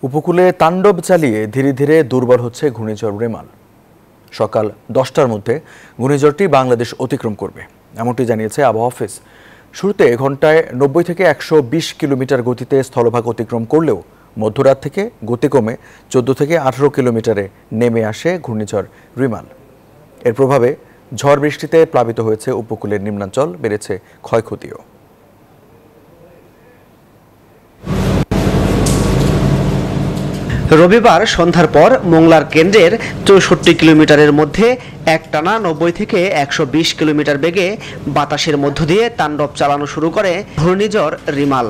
উপকূলে তাণ্ডব চালিয়ে ধীরে ধীরে দুর্বল হচ্ছে ঘূর্ণিঝড় রেমাল। সকাল 10টার মধ্যে ঘূর্ণিঝড়টি বাংলাদেশ অতিক্রম করবে, এমনটি জানিয়েছে আবহাওয়া অফিস। শুরুতে ঘন্টায় 90 থেকে 120 কিলোমিটার গতিতে স্থলভাগ অতিক্রম করলেও মধ্যরাত থেকে গতি কমে 14 থেকে 18 কিলোমিটারে নেমে আসে ঘূর্ণিঝড় রিমাল। এর প্রভাবে ঝড় বৃষ্টিতে প্লাবিত হয়েছে উপকূলের নিম্নাঞ্চল, বেড়েছে ক্ষয়ক্ষতিও। রবিবার সন্ধ্যার পর মোংলার কেন্দ্রের 64 কিলোমিটারের মধ্যে একটানা 90 থেকে 120 কিলোমিটার বেগে বাতাসের মধ্য দিয়ে তাণ্ডব চালানো শুরু করে ঘূর্ণিঝড় রিমাল।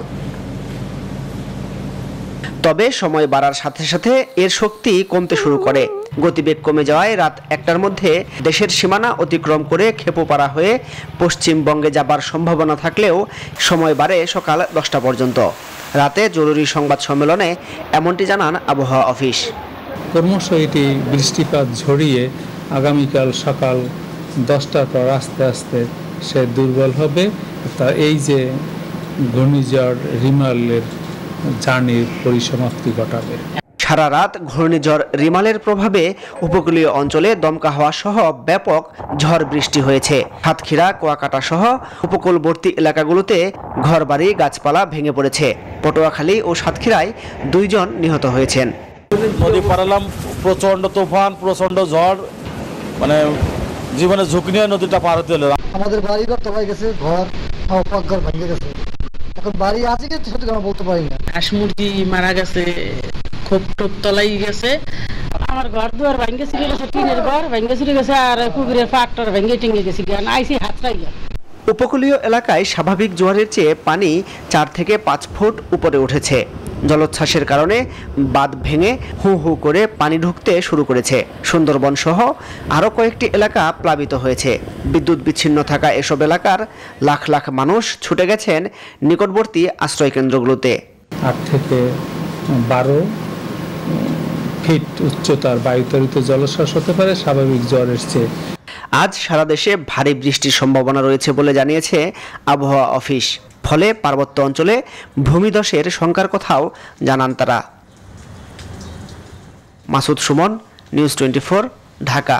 তবে সময় বাড়ার সাথে সাথে এর শক্তি কমতে শুরু করে। গতিবেগ কমে যাওয়ায় রাত 1টার মধ্যে দেশের সীমানা অতিক্রম করে খেপুপাড়া হয়ে পশ্চিমবঙ্গে যাবার সম্ভাবনা থাকলেও সময় বাড়ে সকাল 10টা পর্যন্ত। রাতে জরুরি সংবাদ সম্মেলনে এমনটি জানান আবহাওয়া অফিস। ক্রমশ এটি বৃষ্টিপাত ঝরিয়ে আগামীকাল সকাল 10টার পর আস্তে আস্তে সে দুর্বল হবে। তা এই যে ঘূর্ণিঝড় রিমালের জার্নির পরিসমাপ্তি ঘটাবে। সারা রাত ঘূর্ণিঝড় রিমালের প্রভাবে উপকূলীয় অঞ্চলে দমকা হাওয়া সহ ব্যাপক ঝড় বৃষ্টি হয়েছে। সাতক্ষীরা, কুয়াকাটা সহ উপকূলবর্তী এলাকাগুলোতে ঘরবাড়ি, গাছপালা ভেঙে পড়েছে। পটুয়াখালী ও সাতক্ষীরায় 2 জন নিহত হয়েছেন। নদী পারালাম, প্রচন্ড তুফান, প্রচন্ড ঝড়, মানে জীবনে ঝুঁকি নিয়ে নদীটা পার হতে হলো। আমাদের বাড়িঘর তলায় গেছে, ঘর পাকঘর ভেঙে গেছে। এখন বাড়ি আছে কিন্তু সত্যি আমরা বলতে পারি না। হাঁস মুরগি মারা গেছে, খুব টোপ তলাই গেছে। আমার ঘর দুয়ার ভেঙে ছিল, টিনের ঘর ভেঙে ছিল গেছে, আর পুকুরের পাটটার ভেঙে টেঙে গেছে। আইসি হাতটাই গেল। উপকূলীয় এলাকায় স্বাভাবিক জোয়ারের চেয়ে পানি 4 থেকে 5 ফুট উপরে উঠেছে। জলোচ্ছ্বাসের কারণে বাঁধ ভেঙে হু হু করে পানি ঢুকতে শুরু করেছে। সুন্দরবন সহ আরও কয়েকটি এলাকা প্লাবিত হয়েছে। বিদ্যুৎ বিচ্ছিন্ন থাকা এসব এলাকার লাখ লাখ মানুষ ছুটে গেছেন নিকটবর্তী আশ্রয়কেন্দ্রগুলোতে। 8 থেকে 12 ফিট উচ্চতার বায়ুতাড়িত জলোচ্ছ্বাস হতে পারে স্বাভাবিক ঝড়ের চেয়ে। আজ সারা দেশে ভারী বৃষ্টির সম্ভাবনা রয়েছে বলে জানিয়েছে আবহাওয়া অফিস। ফলে পার্বত্য অঞ্চলে ভূমিধসের শঙ্কার কথাও জানান তারা। মাসুদ সুমন, নিউজ 24, ঢাকা।